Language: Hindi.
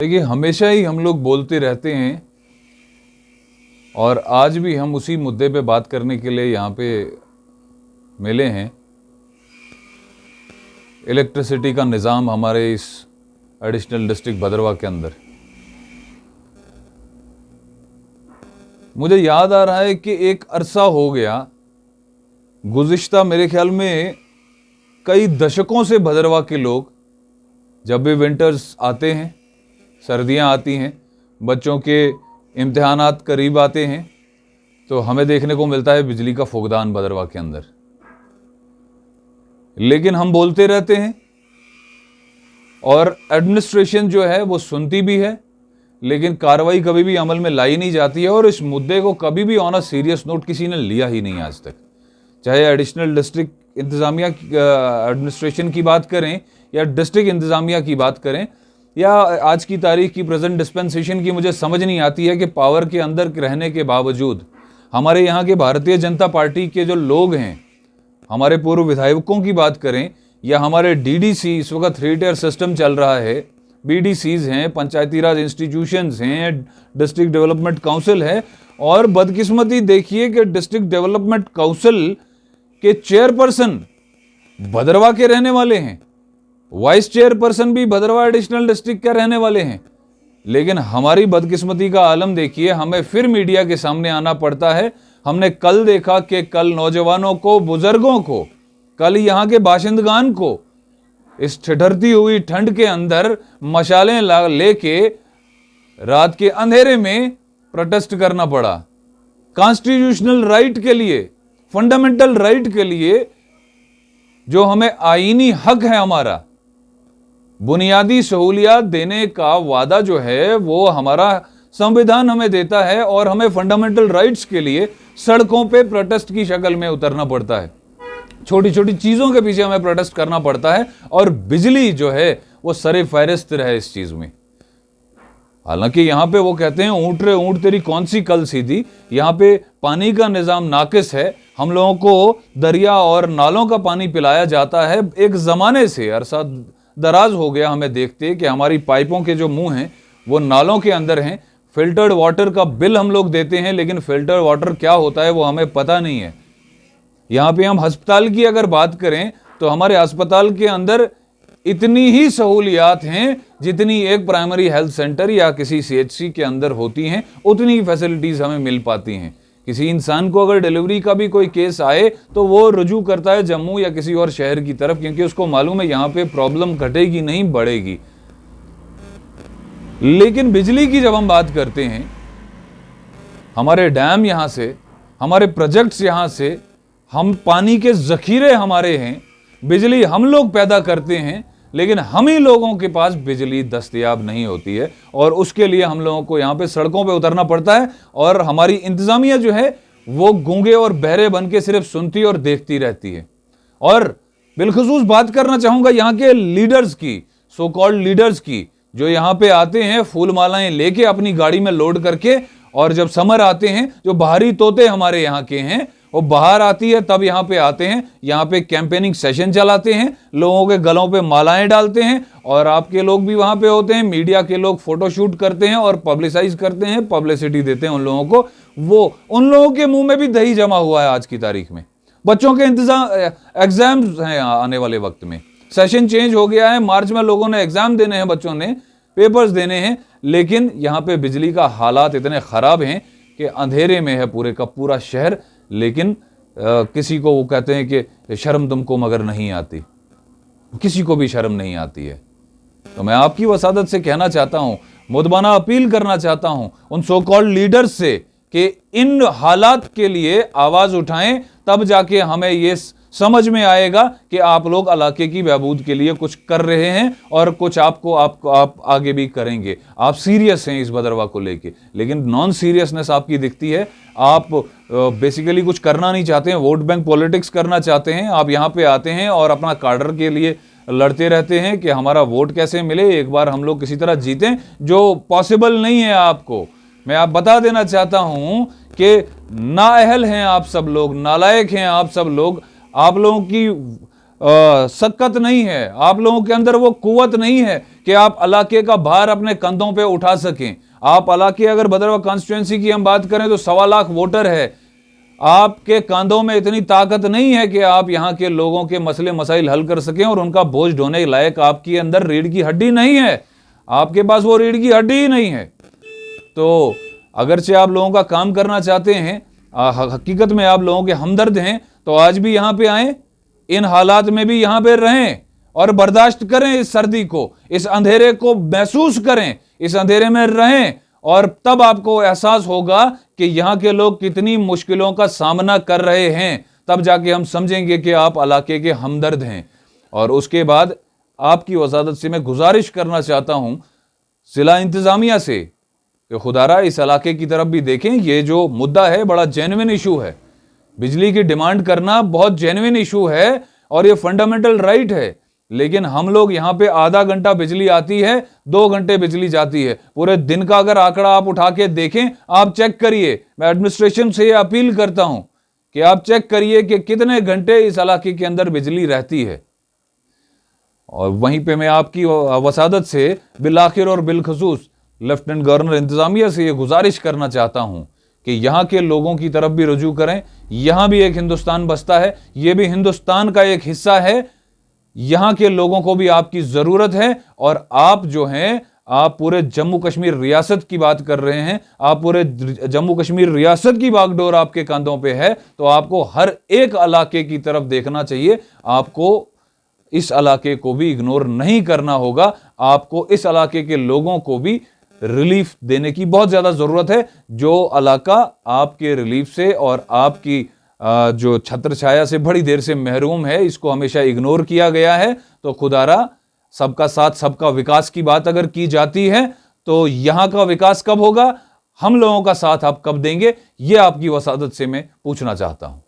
देखिए, हमेशा ही हम लोग बोलते रहते हैं और आज भी हम उसी मुद्दे पे बात करने के लिए यहाँ पे मिले हैं। इलेक्ट्रिसिटी का निज़ाम हमारे इस एडिशनल डिस्ट्रिक्ट भदरवा के अंदर, मुझे याद आ रहा है कि एक अरसा हो गया, गुज़िश्ता मेरे ख्याल में कई दशकों से भदरवा के लोग जब भी विंटर्स आते हैं, सर्दियां आती हैं, बच्चों के इम्तिहानात करीब आते हैं, तो हमें देखने को मिलता है बिजली का फुकदान भदरवा के अंदर। लेकिन हम बोलते रहते हैं और एडमिनिस्ट्रेशन जो है वो सुनती भी है, लेकिन कार्रवाई कभी भी अमल में लाई नहीं जाती है। और इस मुद्दे को कभी भी ऑन अ सीरियस नोट किसी ने लिया ही नहीं आज तक। चाहे एडिशनल डिस्ट्रिक्ट इंतज़ामिया एडमिनिस्ट्रेशन की बात करें या डिस्ट्रिक्ट इंतज़ामिया की बात करें या आज की तारीख की प्रेजेंट डिस्पेंसेशन की, मुझे समझ नहीं आती है कि पावर के अंदर रहने के बावजूद हमारे यहाँ के भारतीय जनता पार्टी के जो लोग हैं, हमारे पूर्व विधायकों की बात करें या हमारे डीडीसी, इस वक्त 3 टियर सिस्टम चल रहा है, बीडीसीज हैं, पंचायती राज इंस्टीट्यूशंस हैं, डिस्ट्रिक्ट डेवलपमेंट काउंसिल है। और बदकिस्मती देखिए कि डिस्ट्रिक्ट डेवलपमेंट काउंसिल के चेयरपर्सन भदरवा के रहने वाले हैं, वाइस चेयरपर्सन भी भदरवा एडिशनल डिस्ट्रिक्ट के रहने वाले हैं। लेकिन हमारी बदकिस्मती का आलम देखिए, हमें फिर मीडिया के सामने आना पड़ता है। हमने कल देखा कि कल नौजवानों को, बुजुर्गों को, कल यहाँ के बाशिंदगान को इस ठिठुरती हुई ठंड के अंदर मशालें लेके रात के अंधेरे में प्रोटेस्ट करना पड़ा। कॉन्स्टिट्यूशनल राइट के लिए, फंडामेंटल राइट के लिए, जो हमें आईनी हक है, हमारा बुनियादी सहूलियात देने का वादा जो है वो हमारा संविधान हमें देता है और हमें फंडामेंटल राइट्स के लिए सड़कों पे प्रोटेस्ट की शक्ल में उतरना पड़ता है। छोटी छोटी चीजों के पीछे हमें प्रोटेस्ट करना पड़ता है और बिजली जो है वो सरे फहरिस्त है इस चीज में। हालांकि यहां पे वो कहते हैं ऊंट रे ऊंट तेरी कौन सी कल सीधी, यहां पे पानी का निजाम नाकिस है। हम लोगों को दरिया और नालों का पानी पिलाया जाता है। एक जमाने से अरसा दराज हो गया हमें देखते कि हमारी पाइपों के जो मुंह हैं वो नालों के अंदर हैं। फिल्टर्ड वाटर का बिल हम लोग देते हैं, लेकिन फिल्टर्ड वाटर क्या होता है वो हमें पता नहीं है। यहाँ पे हम अस्पताल की अगर बात करें तो हमारे अस्पताल के अंदर इतनी ही सहूलियात हैं जितनी एक प्राइमरी हेल्थ सेंटर या किसी सीएचसी के अंदर होती हैं, उतनी ही फैसिलिटीज हमें मिल पाती हैं। किसी इंसान को अगर डिलीवरी का भी कोई केस आए तो वो रुजू करता है जम्मू या किसी और शहर की तरफ, क्योंकि उसको मालूम है यहाँ पे प्रॉब्लम घटेगी नहीं, बढ़ेगी। लेकिन बिजली की जब हम बात करते हैं, हमारे डैम यहाँ से, हमारे प्रोजेक्ट्स यहाँ से, हम पानी के जखीरे हमारे हैं, बिजली हम लोग पैदा करते हैं, लेकिन हम ही लोगों के पास बिजली दस्तयाब नहीं होती है और उसके लिए हम लोगों को यहाँ पे सड़कों पे उतरना पड़ता है। और हमारी इंतजामिया जो है वो गूंगे और बहरे बन के सिर्फ सुनती और देखती रहती है। और बिलखुसूस बात करना चाहूंगा यहाँ के लीडर्स की, सो कॉल्ड लीडर्स की, जो यहाँ पे आते हैं फूल मालाएं लेके अपनी गाड़ी में लोड करके, और जब समर आते हैं, जो बाहरी तोते हमारे यहाँ के हैं, वो बाहर आती है तब यहाँ पे आते हैं, यहाँ पे कैंपेनिंग सेशन चलाते हैं, लोगों के गलों पे मालाएं डालते हैं और आपके लोग भी वहां पे होते हैं, मीडिया के लोग फोटोशूट करते हैं और पब्लिसाइज करते हैं, पब्लिसिटी देते हैं उन लोगों को। वो उन लोगों के मुंह में भी दही जमा हुआ है आज की तारीख में। बच्चों के एग्जाम्स हैं आने वाले वक्त में, सेशन चेंज हो गया है, मार्च में लोगों ने एग्जाम देने हैं, बच्चों ने पेपर्स देने हैं, लेकिन यहाँ पे बिजली का हालात इतने खराब हैं कि अंधेरे में है पूरे का पूरा शहर। लेकिन किसी को वो कहते हैं कि शर्म तुमको मगर नहीं आती, किसी को भी शर्म नहीं आती है। तो मैं आपकी वसादत से कहना चाहता हूं, मुदबाना अपील करना चाहता हूं उन सो कॉल्ड लीडर्स से कि इन हालात के लिए आवाज उठाएं, तब जाके हमें ये समझ में आएगा कि आप लोग इलाके की बहबूद के लिए कुछ कर रहे हैं और कुछ आप आगे भी करेंगे। आप सीरियस हैं इस भदरवा को लेके, लेकिन नॉन सीरियसनेस आपकी दिखती है। आप बेसिकली कुछ करना नहीं चाहते हैं, वोट बैंक पॉलिटिक्स करना चाहते हैं। आप यहाँ पे आते हैं और अपना कार्डर के लिए लड़ते रहते हैं कि हमारा वोट कैसे मिले, एक बार हम लोग किसी तरह जीतें, जो पॉसिबल नहीं है। आपको मैं आप बता देना चाहता हूं कि नाअहल हैं आप सब लोग, नालायक हैं आप सब लोग। आप लोगों की सकत नहीं है, आप लोगों के अंदर वो कुव्वत नहीं है कि कि आप इलाके का भार अपने कंधों पे उठा सकें। आप इलाके, अगर भद्रवाह कॉन्स्टिट्यूंसी की हम बात करें तो 1.25 लाख वोटर है, आपके कंधों में इतनी ताकत नहीं है कि आप यहां के लोगों के मसले मसाइल हल कर सकें और उनका बोझ ढोने लायक आपके अंदर रीढ़ की हड्डी नहीं है, आपके पास वो रीढ़ की हड्डी ही नहीं है। तो अगरचे आप लोगों का काम करना चाहते हैं, हकीकत में आप लोगों के हमदर्द हैं, तो आज भी यहां पे आए, इन हालात में भी यहां पे रहें और बर्दाश्त करें इस सर्दी को, इस अंधेरे को महसूस करें, इस अंधेरे में रहें, और तब आपको एहसास होगा कि यहां के लोग कितनी मुश्किलों का सामना कर रहे हैं। तब जाके हम समझेंगे कि आप इलाके के हमदर्द हैं। और उसके बाद आपकी वजादत से मैं गुजारिश करना चाहता हूं जिला इंतजामिया से कि खुदारा इस इलाके की तरफ भी देखें। ये जो मुद्दा है बड़ा जेन्युइन इशू है, बिजली की डिमांड करना बहुत जेन्युइन इशू है और ये फंडामेंटल राइट है। लेकिन हम लोग यहां पे आधा घंटा बिजली आती है, 2 घंटे बिजली जाती है। पूरे दिन का अगर आंकड़ा आप उठा के देखें, आप चेक करिए, मैं एडमिनिस्ट्रेशन से अपील करता हूं कि आप चेक करिए कि कितने घंटे इस इलाके के अंदर बिजली रहती है। और वहीं पे मैं आपकी वसादत से बिलाखिर और बिलखसूस लेफ्टिनेंट गवर्नर इंतजामिया से ये गुजारिश करना चाहता हूं कि यहां के लोगों की तरफ भी रुजू करें। यहां भी एक हिंदुस्तान बसता है, ये भी हिंदुस्तान का एक हिस्सा है, यहां के लोगों को भी आपकी जरूरत है। और आप जो हैं, आप पूरे जम्मू कश्मीर रियासत की बात कर रहे हैं, आप पूरे जम्मू कश्मीर रियासत की बागडोर आपके कंधों पे है, तो आपको हर एक इलाके की तरफ देखना चाहिए। आपको इस इलाके को भी इग्नोर नहीं करना होगा, आपको इस इलाके के लोगों को भी रिलीफ देने की बहुत ज्यादा जरूरत है। जो इलाका आपके रिलीफ से और आपकी जो छत्र छाया से बड़ी देर से महरूम है, इसको हमेशा इग्नोर किया गया है। तो खुदारा सबका साथ सबका विकास की बात अगर की जाती है तो यहां का विकास कब होगा, हम लोगों का साथ आप कब देंगे, यह आपकी वसादत से मैं पूछना चाहता हूं।